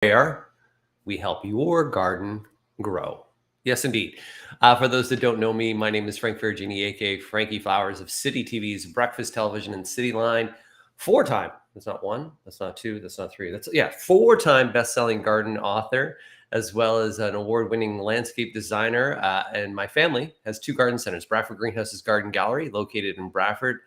where we help your garden grow. Yes, indeed. For those that don't know me, my name is Frank Ferragini, aka Frankie Flowers of City TV's Breakfast Television and City Line. Four-time, that's not one, that's not two, that's not three, four-time best-selling garden author, as well as an award-winning landscape designer. And my family has two garden centers: Bradford Greenhouse's Garden Gallery, located in Bradford,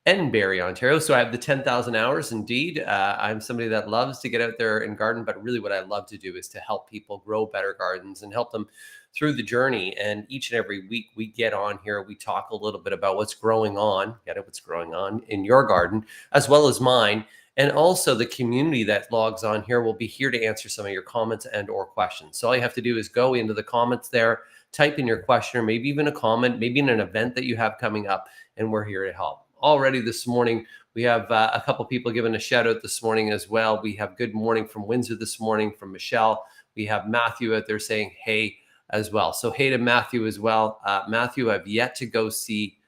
and Barrie, Ontario. So I have the 10,000 hours indeed. I'm somebody that loves to get out there and garden, but really what I love to do is to help people grow better gardens and help them through the journey. And each and every week we get on here, we talk a little bit about what's growing on, what's growing on in your garden, as well as mine. And also the community that logs on here will be here to answer some of your comments and or questions. So all you have to do is go into the comments there, type in your question, or maybe even a comment, maybe in an event that you have coming up, and we're here to help. Already this morning, we have a couple people giving a shout out this morning as well. We have good morning from Windsor this morning from Michelle. We have Matthew out there saying hey as well. So hey to Matthew as well. Matthew, I've yet to go see,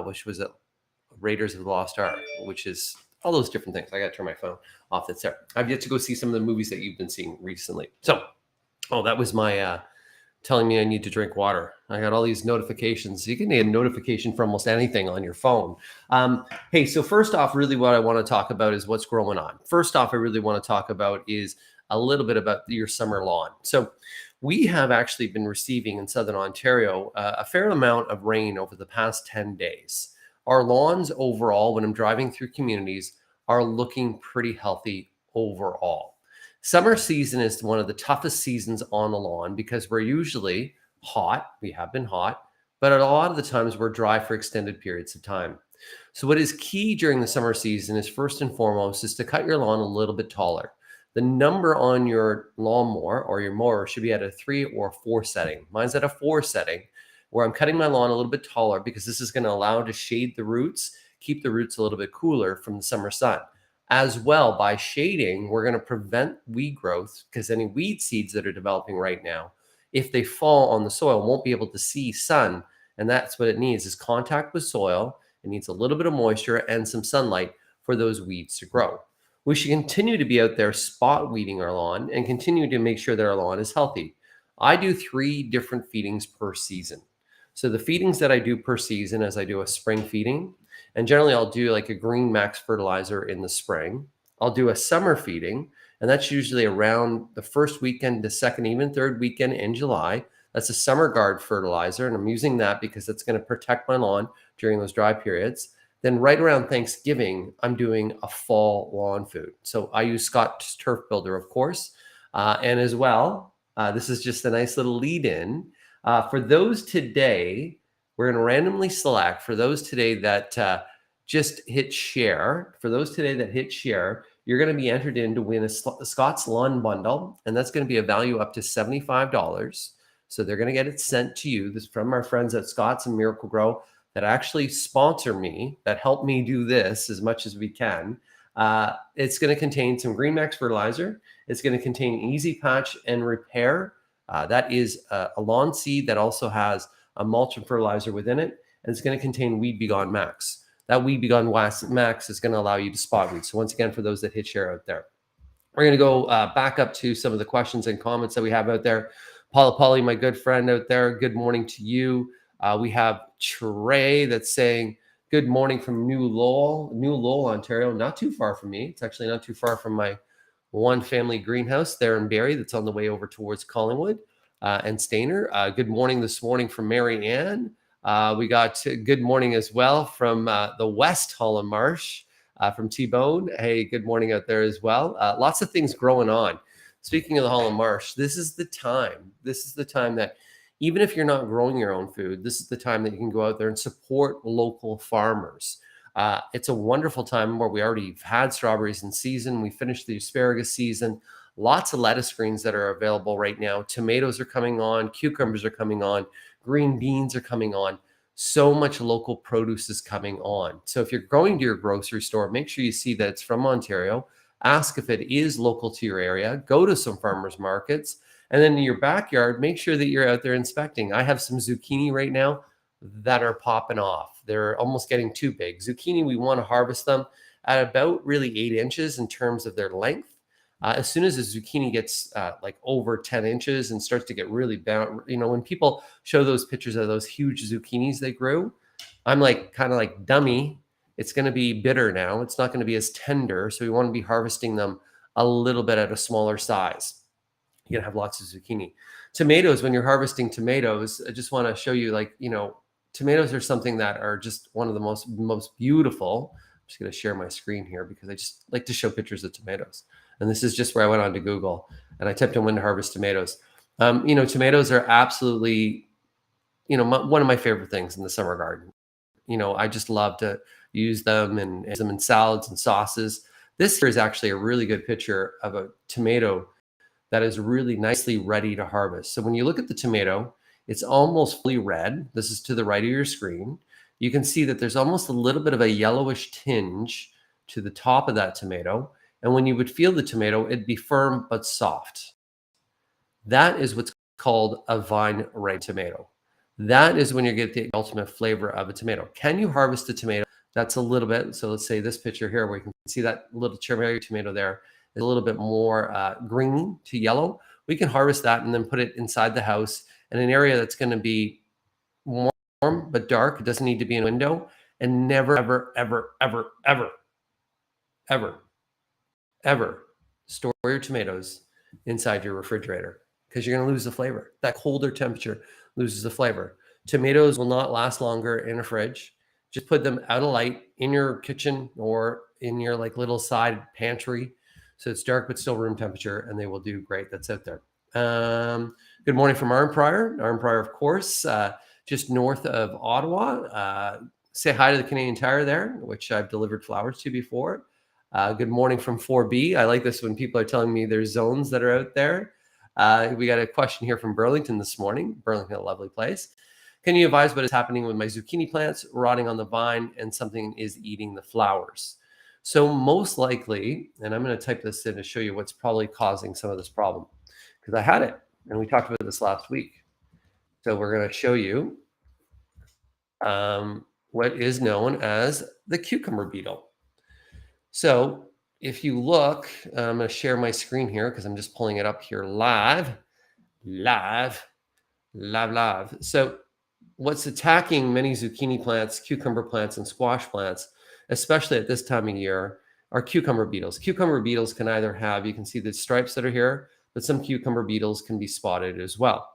which was it, Raiders of the Lost Ark, which is all those different things. I got to turn my phone off. That's there. I've yet to go see some of the movies that you've been seeing recently. So, that was my telling me I need to drink water. I got all these notifications. You can get a notification for almost anything on your phone. Hey, so first off, really what I want to talk about is what's growing on. First off, I really want to talk about is a little bit about your summer lawn. So we have actually been receiving in Southern Ontario a fair amount of rain over the past 10 days. Our lawns overall, when I'm driving through communities, are looking pretty healthy overall. Summer season is one of the toughest seasons on the lawn because we're usually hot. We have been hot, but a lot of the times we're dry for extended periods of time. So what is key during the summer season is first and foremost is to cut your lawn a little bit taller. The number on your lawnmower or your mower should be at a 3 or 4 setting. Mine's at a 4 setting, where I'm cutting my lawn a little bit taller because this is going to allow to shade the roots, keep the roots a little bit cooler from the summer sun. As well, by shading, we're going to prevent weed growth, because any weed seeds that are developing right now, if they fall on the soil, won't be able to see sun. And that's what it needs, is contact with soil. It needs a little bit of moisture and some sunlight for those weeds to grow. We should continue to be out there spot weeding our lawn and continue to make sure that our lawn is healthy. I do 3 different feedings per season. So the feedings that I do per season is I do a spring feeding, and generally I'll do like a green max fertilizer in the spring. I'll do a summer feeding, and that's usually around the first weekend to second, even third weekend in July. That's a summer guard fertilizer, and I'm using that because it's going to protect my lawn during those dry periods. Then right around Thanksgiving, I'm doing a fall lawn food. So I use Scott's Turf Builder, of course, and as well, this is just a nice little lead in. For those today, we're going to randomly select, for those today that just hit share, you're going to be entered in to win a Scott's Lawn Bundle, and that's going to be a value up to $75. So they're going to get it sent to you. This is from our friends at Scott's and Miracle Grow that actually sponsor me, that help me do this as much as we can. It's going to contain some Green Max fertilizer. It's going to contain Easy Patch and Repair. That is a lawn seed that also has a mulch and fertilizer within it, and it's going to contain Weed Be Gone Max. That Weed Be Gone Max is going to allow you to spot weeds. So once again, for those that hit share out there, we're going to go back up to some of the questions and comments that we have out there. Paula Polly, my good friend out there, good morning to you. We have Trey that's saying, good morning from New Lowell, Ontario. Not too far from me. It's actually not too far from my one family greenhouse there in Barrie that's on the way over towards Collingwood and Stainer. Good morning this morning from Mary Ann. We got good morning as well from the West Holland Marsh from T-Bone. Hey, good morning out there as well. Lots of things growing on. Speaking of the Holland Marsh, this is the time. This is the time that even if you're not growing your own food, this is the time that you can go out there and support local farmers. It's a wonderful time where we already had strawberries in season. We finished the asparagus season. Lots of lettuce greens that are available right now. Tomatoes are coming on. Cucumbers are coming on. Green beans are coming on. So much local produce is coming on. So if you're going to your grocery store, make sure you see that it's from Ontario. Ask if it is local to your area. Go to some farmers markets. And then in your backyard, make sure that you're out there inspecting. I have some zucchini right now that are popping off. They're almost getting too big. Zucchini, we want to harvest them at about really 8 inches in terms of their length. As soon as the zucchini gets like over 10 inches and starts to get really bound, when people show those pictures of those huge zucchinis they grew, I'm like, kind of like, dummy, it's going to be bitter now. It's not going to be as tender. So we want to be harvesting them a little bit at a smaller size. You're going to have lots of zucchini. Tomatoes, when you're harvesting tomatoes, I just want to show you, like, tomatoes are something that are just one of the most beautiful. I'm just going to share my screen here because I just like to show pictures of tomatoes. And this is just where I went on to Google and I typed in when to harvest tomatoes. Tomatoes are absolutely, one of my favorite things in the summer garden. I just love to use them and use them in salads and sauces. This here is actually a really good picture of a tomato that is really nicely ready to harvest. So when you look at the tomato, it's almost fully red. This is to the right of your screen. You can see that there's almost a little bit of a yellowish tinge to the top of that tomato. And when you would feel the tomato, it'd be firm but soft. That is what's called a vine ripe tomato. That is when you get the ultimate flavor of a tomato. Can you harvest a tomato that's a little bit, so let's say this picture here where you can see that little cherry tomato there is a little bit more green to yellow. We can harvest that and then put it inside the house in an area that's going to be warm but dark. It doesn't need to be in a window. And never, ever, ever, ever, ever, ever, ever store your tomatoes inside your refrigerator because you're going to lose the flavor. That colder temperature loses the flavor. Tomatoes will not last longer in a fridge. Just put them out of light in your kitchen or in your like little side pantry. So it's dark but still room temperature, and they will do great. That's out there. Good morning from Arnprior. Arnprior, of course, just north of Ottawa. Say hi to the Canadian Tire there, which I've delivered flowers to before. Good morning from 4B. I like this when people are telling me there's zones that are out there. We got a question here from Burlington this morning. Burlington, a lovely place. Can you advise what is happening with my zucchini plants rotting on the vine and something is eating the flowers? So most likely, and I'm going to type this in to show you what's probably causing some of this problem, because I had it and we talked about this last week. So we're going to show you what is known as the cucumber beetle. So if you look, I'm going to share my screen here because I'm just pulling it up here live. So what's attacking many zucchini plants, cucumber plants, and squash plants, especially at this time of year, are cucumber beetles. Cucumber beetles can either have, you can see the stripes that are here, but some cucumber beetles can be spotted as well.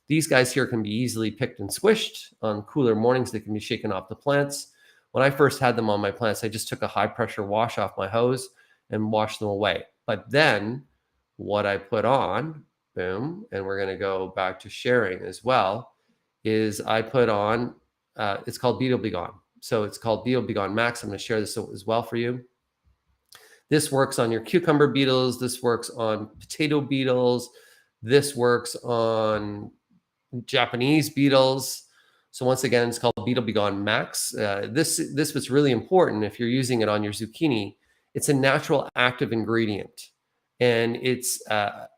These guys here can be easily picked and squished. On cooler mornings, they can be shaken off the plants. When I first had them on my plants, I just took a high pressure wash off my hose and washed them away. But then what I put on, boom, and we're going to go back to sharing as well, is I put on, it's called Beetle Be Gone. So it's called Beetle Be Gone Max. I'm going to share this as well for you. This works on your cucumber beetles. This works on potato beetles. This works on Japanese beetles. So once again, it's called Beetle Be Gone Max. This was really important if you're using it on your zucchini. It's a natural active ingredient, and it's a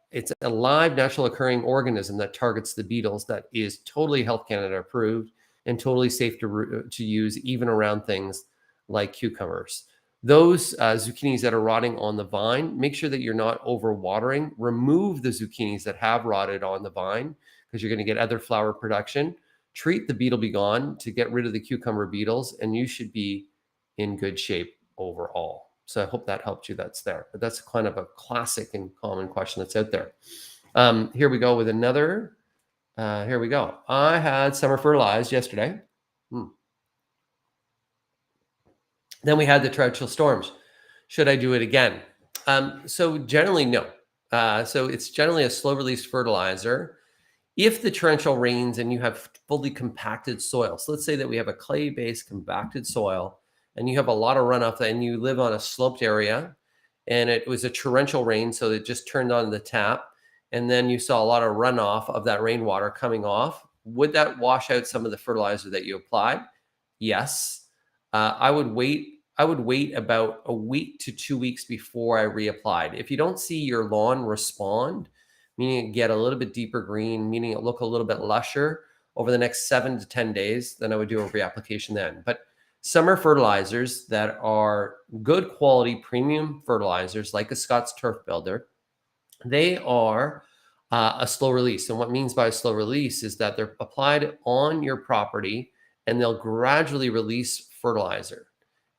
live, natural occurring organism that targets the beetles that is totally Health Canada approved and totally safe to use even around things like cucumbers. Those zucchinis that are rotting on the vine, make sure that you're not overwatering. Remove the zucchinis that have rotted on the vine because you're going to get other flower production. Treat the Beetle Be Gone to get rid of the cucumber beetles, and you should be in good shape overall. So I hope that helped you. That's there. But that's kind of a classic and common question that's out there. Here we go with another. Here we go. I had summer fertilized yesterday. Then we had the torrential storms. Should I do it again? So generally, no. So it's generally a slow release fertilizer. If the torrential rains and you have fully compacted soil, so let's say that we have a clay-based compacted soil and you have a lot of runoff and you live on a sloped area and it was a torrential rain, so it just turned on the tap and then you saw a lot of runoff of that rainwater coming off, would that wash out some of the fertilizer that you applied? Yes. I would wait about a week to 2 weeks before I reapplied. If you don't see your lawn respond, meaning it get a little bit deeper green, meaning it look a little bit lusher over the next 7 to 10 days, then I would do a reapplication then. But summer fertilizers that are good quality premium fertilizers like a Scott's Turf Builder, They are a slow release. And what means by a slow release is that they're applied on your property and they'll gradually release fertilizer.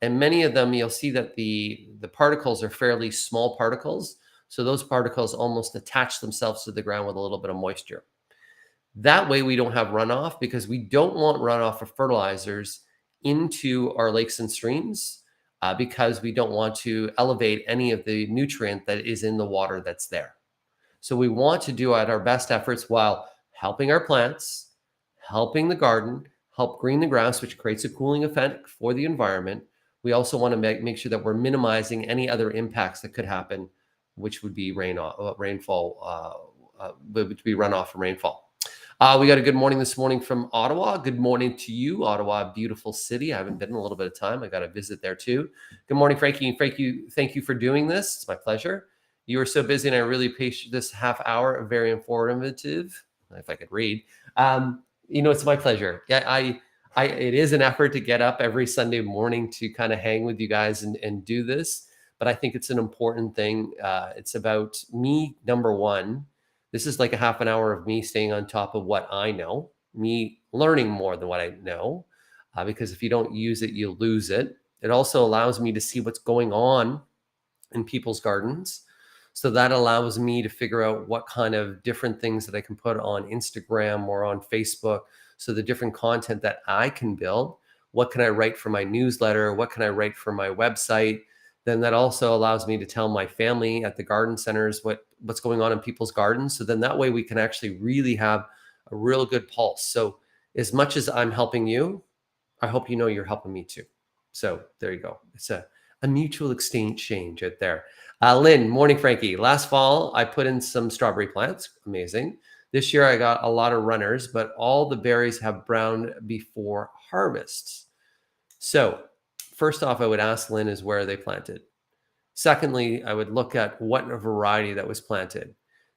And many of them, you'll see that the particles are fairly small particles. So those particles almost attach themselves to the ground with a little bit of moisture. That way, we don't have runoff because we don't want runoff of fertilizers into our lakes and streams because we don't want to elevate any of the nutrient that is in the water that's there. So we want to do at our best efforts while helping our plants, helping the garden, help green the grass, which creates a cooling effect for the environment. We also want to make sure that we're minimizing any other impacts that could happen, which would be rainfall, would be runoff from rainfall. We got a good morning this morning from Ottawa. Good morning to you, Ottawa, beautiful city. I haven't been in a little bit of time. I got to visit there too. Good morning, Frankie. And Frankie, thank you for doing this. It's my pleasure. You are so busy, and I really appreciate this half hour. Very informative. If I could read, it's my pleasure. Yeah, it is an effort to get up every Sunday morning to kind of hang with you guys and do this. But I think it's an important thing. It's about me, number one. This is like a half an hour of me staying on top of what I know, me learning more than what I know, because if you don't use it, you lose it. It also allows me to see what's going on in people's gardens. So that allows me to figure out what kind of different things that I can put on Instagram or on Facebook. So the different content that I can build, what can I write for my newsletter? What can I write for my website? Then that also allows me to tell my family at the garden centers what's going on in people's gardens. So then that way we can actually really have a real good pulse. So as much as I'm helping you, I hope you know you're helping me too. So there you go. It's a mutual exchange out there. Lynn, morning, Frankie. Last fall, I put in some strawberry plants. Amazing. This year, I got a lot of runners, but all the berries have browned before harvest. So first off, I would ask Lynn is where are they planted? Secondly, I would look at what variety that was planted.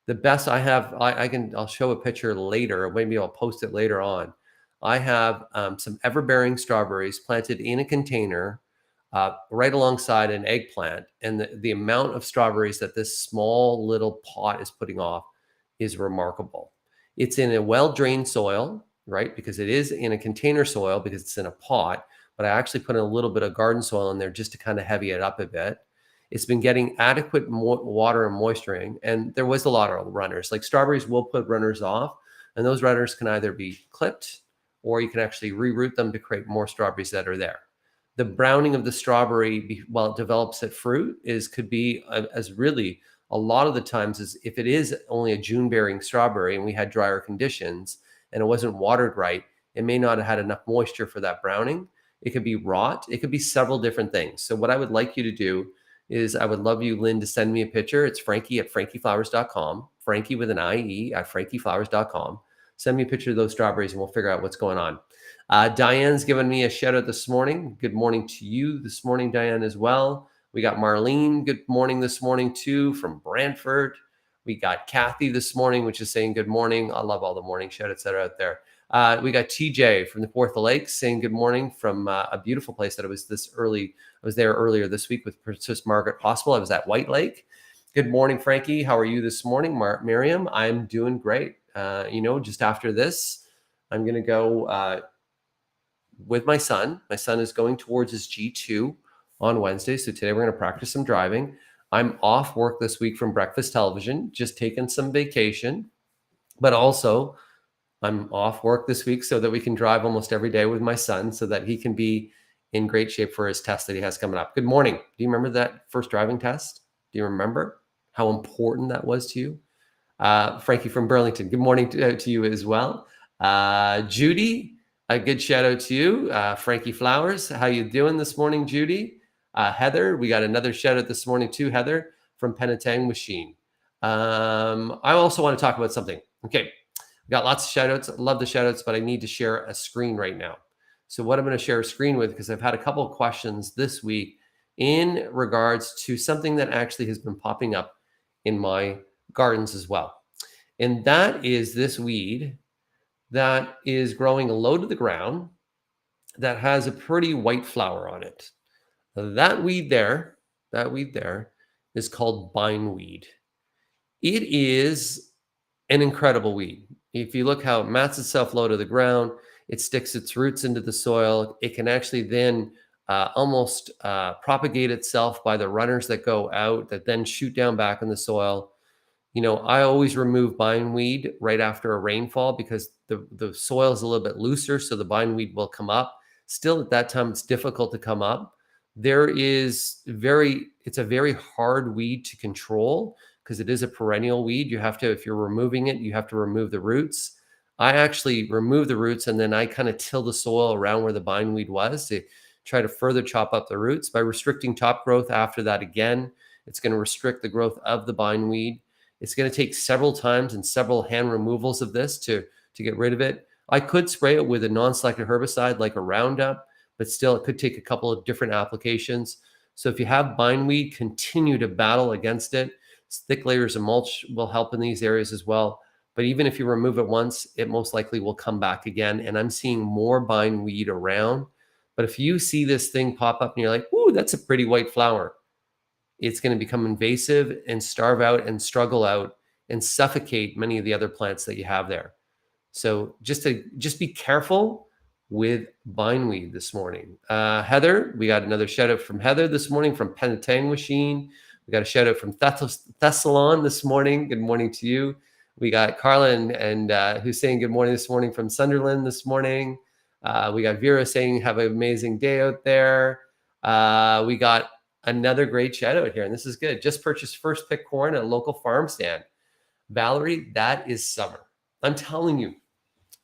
The best I have, I'll show a picture later, or maybe I'll post it later on. I have some everbearing strawberries planted in a container right alongside an eggplant. And the amount of strawberries that this small little pot is putting off is remarkable. It's in a well-drained soil, right? Because it is in a container soil because it's in a pot, but I actually put in a little bit of garden soil in there just to kind of heavy it up a bit. It's been getting adequate water and moisturing, and there was a lot of runners. Like strawberries will put runners off, and those runners can either be clipped or you can actually reroot them to create more strawberries that are there. The browning of the strawberry while it develops at fruit could be as really a lot of the times is if it is only a June bearing strawberry and we had drier conditions and it wasn't watered right, it may not have had enough moisture for that browning. It could be rot. It could be several different things. So what I would like you to do is I would love you, Lynn, to send me a picture. It's Frankie at frankieflowers.com, Frankie with an IE at frankieflowers.com. Send me a picture of those strawberries and we'll figure out what's going on. Diane's given me a shout out this morning. Good morning to you this morning, Diane, as well. We got Marlene. Good morning this morning, too, from Brantford. We got Kathy this morning, which is saying good morning. I love all the morning shout outs that are out there. We got TJ from the Fourth Lakes saying good morning from a beautiful place that I was there earlier this week with Princess Margaret Hospital. I was at White Lake. Good morning, Frankie. How are you this morning? Miriam, I'm doing great. Just after this, I'm going to go with my son. My son is going towards his G2 on Wednesday. So today we're going to practice some driving. I'm off work this week from Breakfast Television, just taking some vacation, but also I'm off work this week so that we can drive almost every day with my son so that he can be in great shape for his test that he has coming up. Good morning. Do you remember that first driving test? Do you remember how important that was to you? Frankie from Burlington, good morning to you as well. Judy, a good shout out to you. Frankie Flowers, how you doing this morning, Judy? Heather, we got another shout out this morning too, Heather from Penetang Machine. I also want to talk about something. Okay, we got lots of shout outs. Love the shout outs, but I need to share a screen right now. So what I'm going to share a screen with, because I've had a couple of questions this week in regards to something that actually has been popping up in my gardens as well. And that is this weed that is growing low to the ground that has a pretty white flower on it. That weed there is called bindweed. It is an incredible weed. If you look how it mats itself low to the ground, it sticks its roots into the soil. It can actually then almost propagate itself by the runners that go out that then shoot down back in the soil. I always remove bindweed right after a rainfall because the soil is a little bit looser, so the bindweed will come up. Still, at that time, it's difficult to come up. It's a very hard weed to control because it is a perennial weed. You have to, if you're removing it, you have to remove the roots. I actually remove the roots and then I kind of till the soil around where the bindweed was to try to further chop up the roots. By restricting top growth after that again, it's going to restrict the growth of the bindweed. It's going to take several times and several hand removals of this to get rid of it. I could spray it with a non-selective herbicide like a Roundup, but still it could take a couple of different applications. So if you have bindweed, continue to battle against it. Thick layers of mulch will help in these areas as well. But even if you remove it once, it most likely will come back again. And I'm seeing more bindweed around. But if you see this thing pop up and you're like, ooh, that's a pretty white flower, it's going to become invasive and starve out and struggle out and suffocate many of the other plants that you have there. So just be careful with bindweed this morning. Heather, we got another shout out from Heather this morning from Penetang Machine. We got a shout out from Thessalon this morning. Good morning to you. We got Carla and who's saying good morning this morning from Sunderland this morning. We got Vera saying have an amazing day out there. We got another great shout out here, and this is good. Just purchased first pick corn at a local farm stand. Valerie, that is summer. I'm telling you,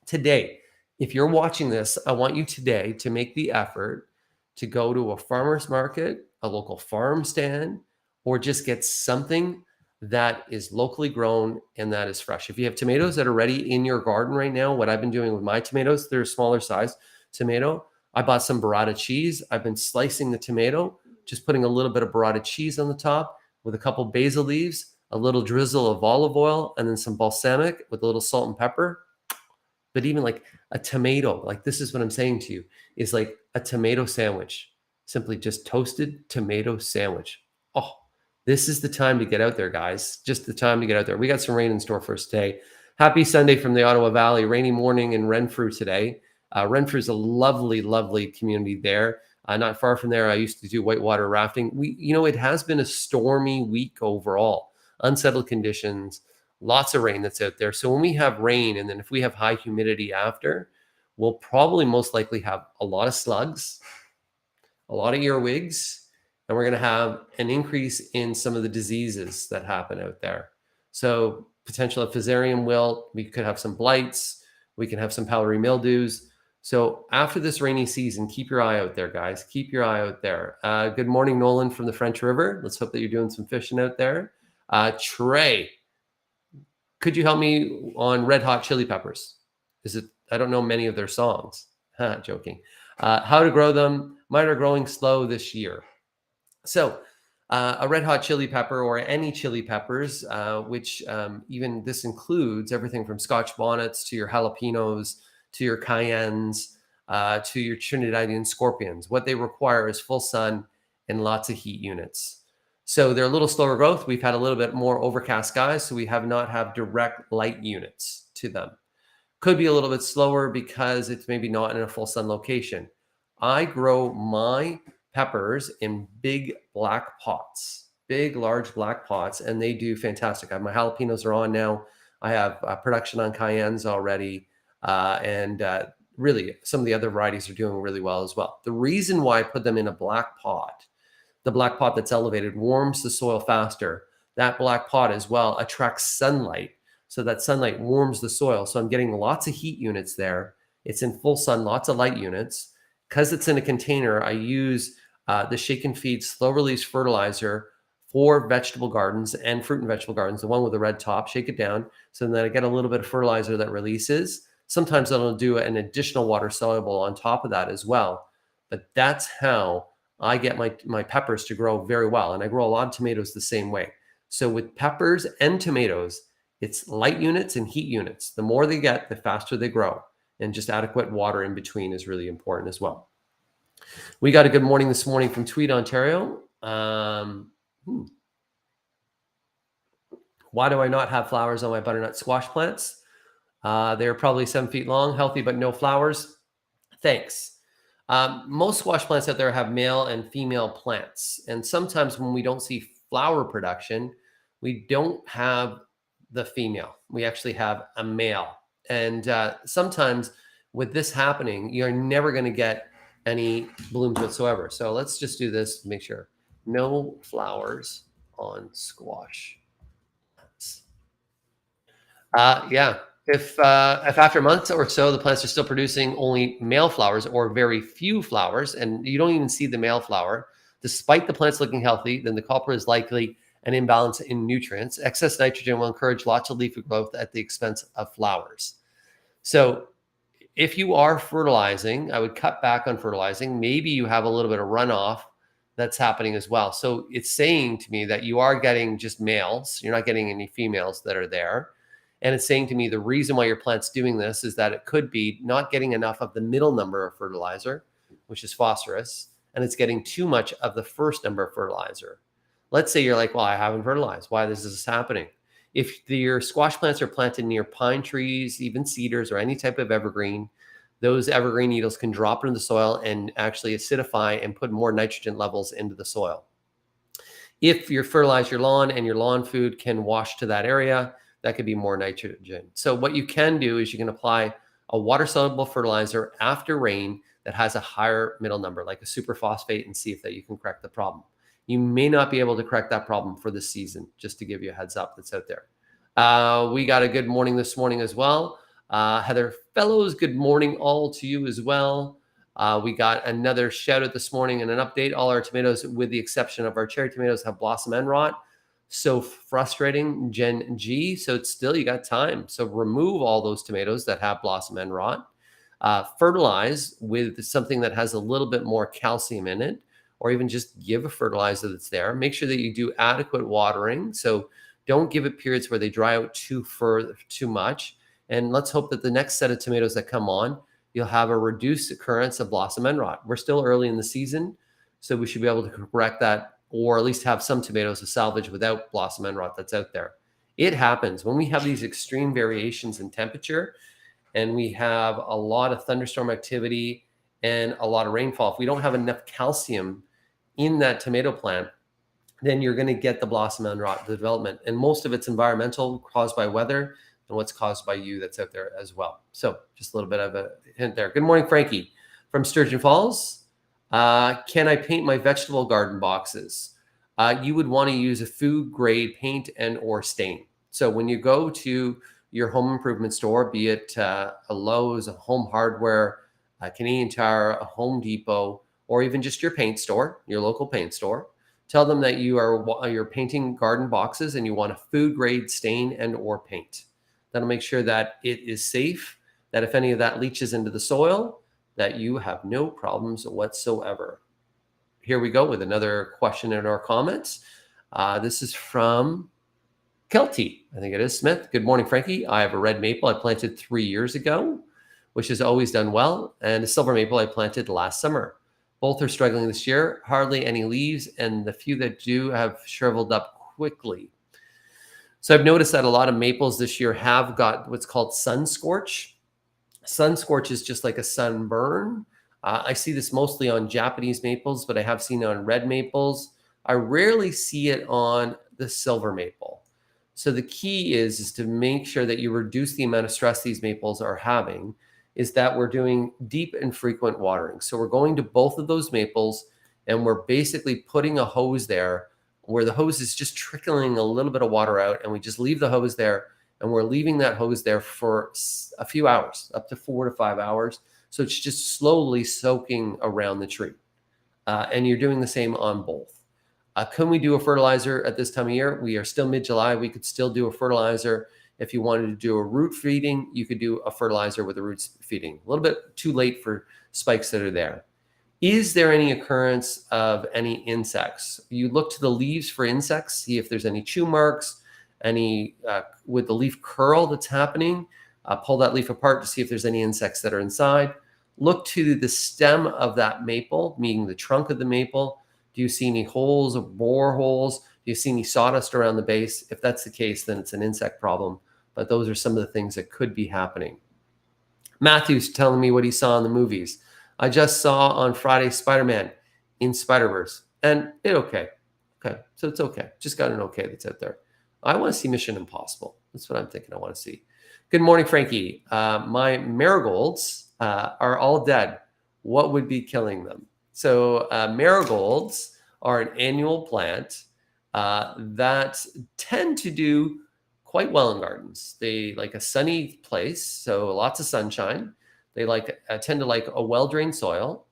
today, if you're watching this, I want you today to make the effort to go to a farmer's market, a local farm stand, or just get something that is locally grown and that is fresh. If you have tomatoes that are ready in your garden right now, what I've been doing with my tomatoes, they're a smaller size tomato. I bought some burrata cheese. I've been slicing the tomato, just putting a little bit of burrata cheese on the top with a couple basil leaves, a little drizzle of olive oil, and then some balsamic with a little salt and pepper. But even like a tomato, like this is what I'm saying to you, is like a tomato sandwich, simply just toasted tomato sandwich. Oh, this is the time to get out there, guys. Just the time to get out there. We got some rain in store for us today. Happy Sunday from the Ottawa Valley. Rainy morning in Renfrew today. Renfrew is a lovely, lovely community there. Not far from there, I used to do whitewater rafting. It has been a stormy week overall. Unsettled conditions, lots of rain that's out there. So when we have rain, and then if we have high humidity after, we'll probably most likely have a lot of slugs, a lot of earwigs, and we're going to have an increase in some of the diseases that happen out there. So potential of fusarium wilt, we could have some blights, we can have some powdery mildews. So after this rainy season, keep your eye out there, guys. Keep your eye out there. Good morning, Nolan from the French River. Let's hope that you're doing some fishing out there. Trey, could you help me on Red Hot Chili Peppers? I don't know many of their songs. Joking. How to grow them. Mine are growing slow this year. So a red hot chili pepper or any chili peppers, which even this includes everything from Scotch bonnets to your jalapenos, to your cayennes, to your Trinidadian scorpions. What they require is full sun and lots of heat units. So they're a little slower growth. We've had a little bit more overcast skies, so we have not have direct light units to them. Could be a little bit slower because it's maybe not in a full sun location. I grow my peppers in big black pots, big, large black pots, and they do fantastic. My jalapenos are on now. I have production on cayennes already. And really, some of the other varieties are doing really well as well. The reason why I put them in a black pot, the black pot that's elevated, warms the soil faster. That black pot as well attracts sunlight. So that sunlight warms the soil. So I'm getting lots of heat units there. It's in full sun, lots of light units. Because it's in a container, I use the Shake and Feed slow release fertilizer for vegetable gardens and fruit and vegetable gardens, the one with the red top. Shake it down. So then I get a little bit of fertilizer that releases. Sometimes I'll do an additional water soluble on top of that as well. But that's how I get my peppers to grow very well. And I grow a lot of tomatoes the same way. So with peppers and tomatoes, it's light units and heat units. The more they get, the faster they grow. And just adequate water in between is really important as well. We got a good morning this morning from Tweed, Ontario. Why do I not have flowers on my butternut squash plants? They're probably 7 feet long, healthy, but no flowers. Thanks. Most squash plants out there have male and female plants. And sometimes when we don't see flower production, we don't have the female. We actually have a male. And sometimes with this happening, you're never going to get any blooms whatsoever. So let's just do this to make sure. No flowers on squash. Yeah. If after months or so the plants are still producing only male flowers or very few flowers, and you don't even see the male flower, despite the plants looking healthy, then the culprit is likely an imbalance in nutrients. Excess nitrogen will encourage lots of leafy growth at the expense of flowers. So if you are fertilizing, I would cut back on fertilizing. Maybe you have a little bit of runoff that's happening as well. So it's saying to me that you are getting just males. You're not getting any females that are there. And it's saying to me the reason why your plant's doing this is that it could be not getting enough of the middle number of fertilizer, which is phosphorus, and it's getting too much of the first number of fertilizer. Let's say you're like, well, I haven't fertilized. Why is this happening? If your squash plants are planted near pine trees, even cedars or any type of evergreen, those evergreen needles can drop into the soil and actually acidify and put more nitrogen levels into the soil. If you fertilize your lawn and your lawn food can wash to that area, that could be more nitrogen. So what you can do is you can apply a water-soluble fertilizer after rain that has a higher middle number, like a superphosphate, and see if that you can correct the problem. You may not be able to correct that problem for this season, just to give you a heads up that's out there. We got a good morning this morning as well. Heather Fellows, good morning all to you as well. We got another shout out this morning and an update. All our tomatoes, with the exception of our cherry tomatoes, have blossom end rot. So frustrating, Gen G. So it's still, you got time. So remove all those tomatoes that have blossom end rot. Fertilize with something that has a little bit more calcium in it, or even just give a fertilizer that's there. Make sure that you do adequate watering. So don't give it periods where they dry out too much. And let's hope that the next set of tomatoes that come on, you'll have a reduced occurrence of blossom end rot. We're still early in the season, so we should be able to correct that, or at least have some tomatoes to salvage without blossom end rot that's out there. It happens when we have these extreme variations in temperature and we have a lot of thunderstorm activity and a lot of rainfall. If we don't have enough calcium in that tomato plant, then you're going to get the blossom end rot development. And most of it's environmental, caused by weather, and what's caused by you that's out there as well. So just a little bit of a hint there. Good morning, Frankie from Sturgeon Falls. Can I paint my vegetable garden boxes? You would want to use a food grade paint and or stain. So when you go to your home improvement store, be it a Lowe's, a Home Hardware, a Canadian Tire, a Home Depot, or even just your paint store, your local paint store, tell them that you're painting garden boxes and you want a food grade stain and or paint. That'll make sure that it is safe, that if any of that leaches into the soil, that you have no problems whatsoever. Here we go with another question in our comments. This is from Kelty, I think it is, Smith. Good morning, Frankie. I have a red maple I planted 3 years ago, which has always done well, and a silver maple I planted last summer. Both are struggling this year, hardly any leaves, and the few that do have shriveled up quickly. So I've noticed that a lot of maples this year have got what's called sun scorch. Sun scorch is just like a sunburn. I see this mostly on Japanese maples, but I have seen it on red maples. I rarely see it on the silver maple. So the key is to make sure that you reduce the amount of stress these maples are having, is that we're doing deep and frequent watering. So we're going to both of those maples and we're basically putting a hose there where the hose is just trickling a little bit of water out, and we just leave the hose there, and we're leaving that hose there for a few hours, up to 4 to 5 hours. So it's just slowly soaking around the tree. And you're doing the same on both. Can we do a fertilizer at this time of year? We are still mid-July. We could still do a fertilizer. If you wanted to do a root feeding, you could do a fertilizer with a root feeding. A little bit too late for spikes that are there. Is there any occurrence of any insects? You look to the leaves for insects, see if there's any chew marks, any with the leaf curl that's happening. Pull that leaf apart to see if there's any insects that are inside. Look to the stem of that maple, meaning the trunk of the maple. Do you see any holes or bore holes? Do you see any sawdust around the base? If that's the case, then it's an insect problem. But those are some of the things that could be happening. Matthew's telling me what he saw in the movies. I just saw on Friday Spider-Man in Spider-Verse, and okay. So it's okay. Just got an okay that's out there. I want to see Mission Impossible. That's what I'm thinking I want to see. Good morning, Frankie. My marigolds are all dead. What would be killing them? So marigolds are an annual plant that tend to do quite well in gardens. They like a sunny place, so lots of sunshine. They tend to like a well-drained soil.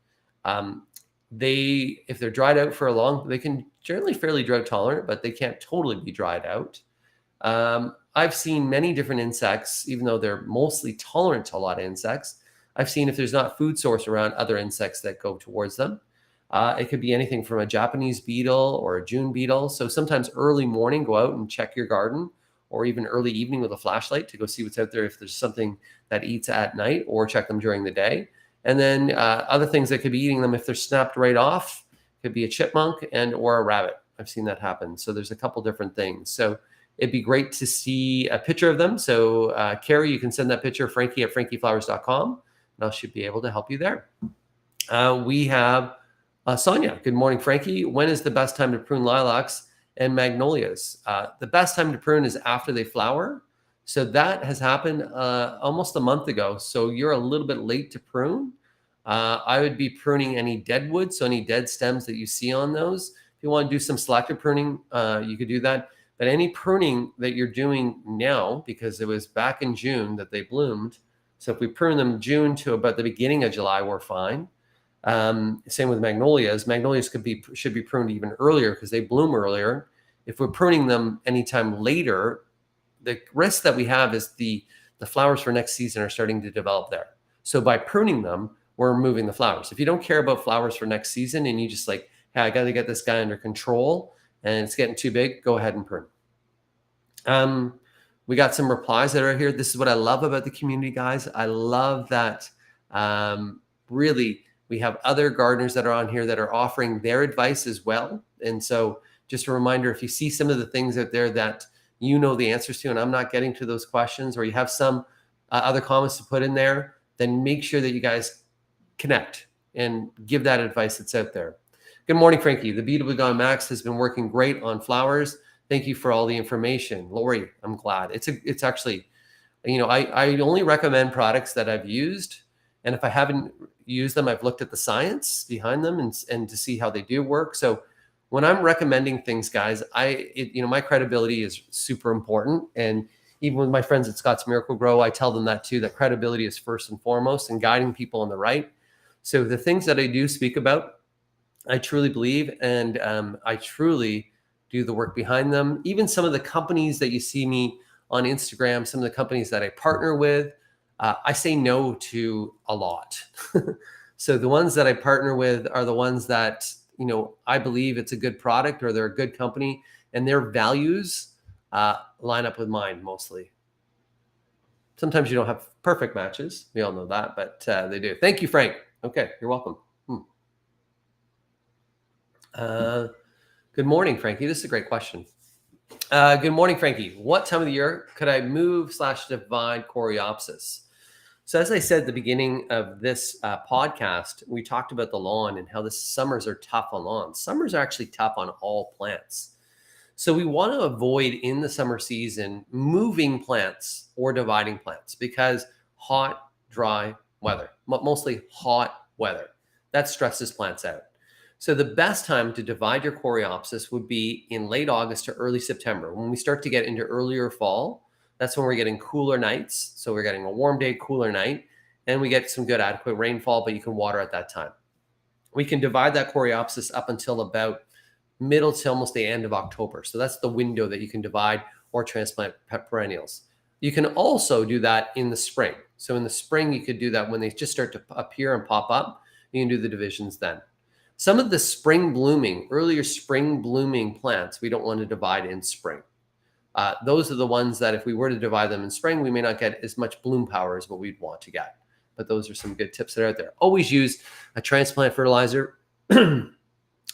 If they're dried out for a long, they can generally fairly drought tolerant, but they can't totally be dried out. I've seen many different insects, even though they're mostly tolerant to a lot of insects. I've seen if there's not food source around, other insects that go towards them. It could be anything from a Japanese beetle or a June beetle. So sometimes early morning, go out and check your garden, or even early evening with a flashlight to go see what's out there if there's something that eats at night, or check them during the day. And then other things that could be eating them if they're snapped right off could be a chipmunk or a rabbit. I've seen that happen. So there's a couple different things. So it'd be great to see a picture of them. So Carrie, you can send that picture, Frankie at frankieflowers.com, and I should be able to help you there. We have Sonia. Good morning, Frankie. When is the best time to prune lilacs and magnolias? The best time to prune is after they flower. So that has happened almost a month ago. So you're a little bit late to prune. I would be pruning any dead wood, so any dead stems that you see on those. If you want to do some selective pruning, you could do that. But any pruning that you're doing now, because it was back in June that they bloomed, so if we prune them June to about the beginning of July, we're fine. Same with magnolias. Magnolias should be pruned even earlier because they bloom earlier. If we're pruning them anytime later, the risk that we have is the flowers for next season are starting to develop there. So by pruning them, we're removing the flowers. If you don't care about flowers for next season and you just like, hey, I got to get this guy under control and it's getting too big, go ahead and prune. We got some replies that are here. This is what I love about the community, guys. I love that really we have other gardeners that are on here that are offering their advice as well. And so just a reminder, if you see some of the things out there that you know the answers to, and I'm not getting to those questions, or you have some other comments to put in there, then make sure that you guys connect and give that advice that's out there. Good morning, Frankie. The Beautiful Gone Max has been working great on flowers. Thank you for all the information. Lori, I'm glad. It's actually, I only recommend products that I've used. And if I haven't used them, I've looked at the science behind them and to see how they do work. So when I'm recommending things, guys, my credibility is super important. And even with my friends at Scott's Miracle Grow, I tell them that too, that credibility is first and foremost and guiding people on the right. So the things that I do speak about, I truly believe, and I truly do the work behind them. Even some of the companies that you see me on Instagram, some of the companies that I partner with, I say no to a lot. So the ones that I partner with are the ones that, I believe it's a good product or they're a good company and their values line up with mine mostly. Sometimes you don't have perfect matches. We all know that, but they do. Thank you, Frank. Okay, you're welcome. Good morning, Frankie. This is a great question. Good morning, Frankie. What time of the year could I move/divide Coreopsis? So as I said at the beginning of this podcast, we talked about the lawn and how the summers are tough on lawns. Summers are actually tough on all plants. So we want to avoid in the summer season moving plants or dividing plants because hot, dry weather, mostly hot weather, that stresses plants out. So the best time to divide your Coreopsis would be in late August to early September. When we start to get into earlier fall, that's when we're getting cooler nights. So we're getting a warm day, cooler night, and we get some good adequate rainfall, but you can water at that time. We can divide that Coreopsis up until about middle to almost the end of October. So that's the window that you can divide or transplant perennials. You can also do that in the spring. So in the spring, you could do that when they just start to appear and pop up. You can do the divisions then. Some of the earlier spring blooming plants, we don't want to divide in spring. Those are the ones that if we were to divide them in spring, we may not get as much bloom power as what we'd want to get. But those are some good tips that are out there. Always use a transplant fertilizer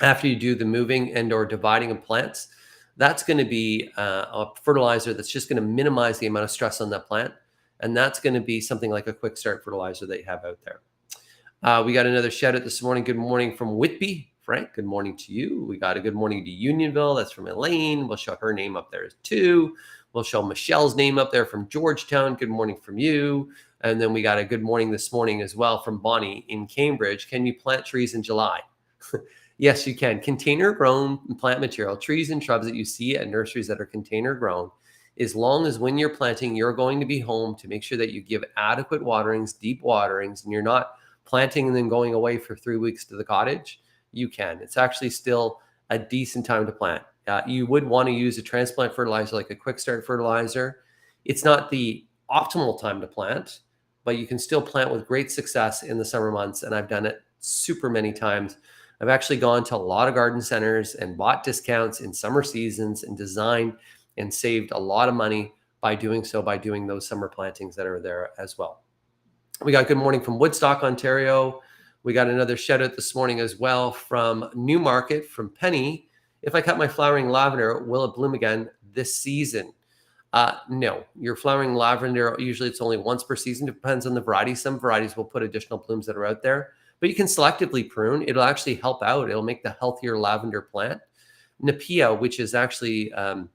after you do the moving and or dividing of plants. That's going to be a fertilizer that's just going to minimize the amount of stress on that plant. And that's going to be something like a quick start fertilizer that you have out there. We got another shout out this morning. Good morning from Whitby. Frank, good morning to you. We got a good morning to Unionville. That's from Elaine. We'll show her name up there too. We'll show Michelle's name up there from Georgetown. Good morning from you. And then we got a good morning this morning as well from Bonnie in Cambridge. Can you plant trees in July? Yes, you can. Container grown plant material, trees and shrubs that you see at nurseries that are container grown, as long as when you're planting, you're going to be home to make sure that you give adequate waterings, deep waterings, and you're not planting and then going away for 3 weeks to the cottage, you can. It's actually still a decent time to plant. You would want to use a transplant fertilizer like a quick start fertilizer. It's not the optimal time to plant, but you can still plant with great success in the summer months. And I've done it super many times. I've actually gone to a lot of garden centers and bought discounts in summer seasons and designed and saved a lot of money by doing so, by doing those summer plantings that are there as well. We got good morning from Woodstock, Ontario. We got another shout out this morning as well from Newmarket, from Penny. If I cut my flowering lavender, will it bloom again this season? No, your flowering lavender, usually it's only once per season. It depends on the variety. Some varieties will put additional blooms that are out there, but you can selectively prune. It'll actually help out. It'll make the healthier lavender plant. Nepia, which is actually a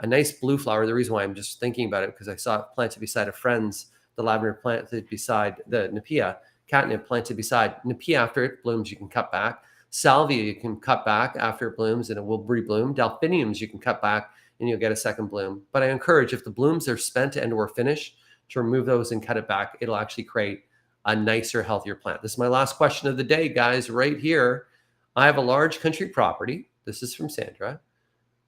nice blue flower. The reason why I'm just thinking about it, because I saw it planted beside a friend's, the lavender planted beside the Nepia, catnip planted beside. Nepia, after it blooms, you can cut back. Salvia, you can cut back after it blooms and it will rebloom. Delphiniums, you can cut back and you'll get a second bloom. But I encourage, if the blooms are spent and or finished, to remove those and cut it back. It'll actually create a nicer, healthier plant. This is my last question of the day, guys, right here. I have a large country property. This is from Sandra.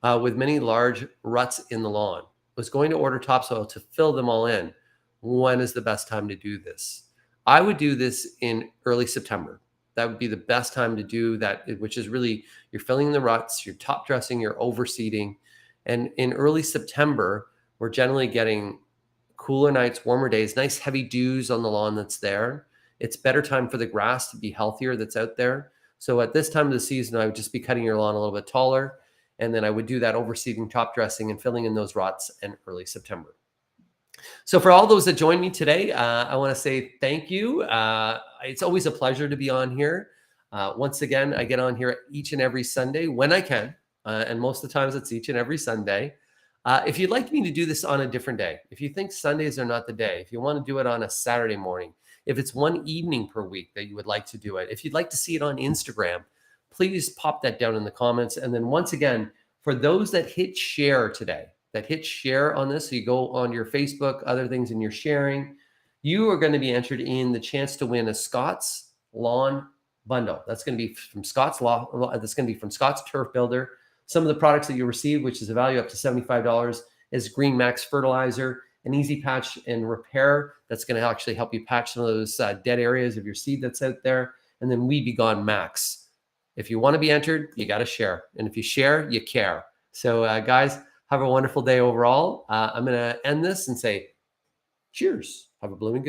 With many large ruts in the lawn. Was going to order topsoil to fill them all in. When is the best time to do this? I would do this in early September. That would be the best time to do that, which is really, you're filling the ruts, you're top dressing, you're overseeding. And in early September, we're generally getting cooler nights, warmer days, nice heavy dews on the lawn that's there. It's better time for the grass to be healthier that's out there. So at this time of the season, I would just be cutting your lawn a little bit taller. And then I would do that overseeding, top dressing, and filling in those ruts in early September. So for all those that joined me today, I want to say thank you. It's always a pleasure to be on here. Once again, I get on here each and every Sunday when I can. And most of the times it's each and every Sunday. If you'd like me to do this on a different day, if you think Sundays are not the day, if you want to do it on a Saturday morning, if it's one evening per week that you would like to do it, if you'd like to see it on Instagram, please pop that down in the comments. And then once again, for those that hit share today, that hit share on this, so you go on your Facebook, other things, and you're sharing, you are going to be entered in the chance to win a Scott's Lawn bundle. That's going to be from Scott's Law. That's going to be from Scott's Turf Builder. Some of the products that you receive, which is a value up to $75, is Green Max fertilizer, an easy patch and repair that's going to actually help you patch some of those dead areas of your seed that's out there, and then Weed Be Gone Max. If you want to be entered, you got to share, and if you share, you care. So, guys, have a wonderful day overall. I'm going to end this and say, cheers. Have a blooming good day.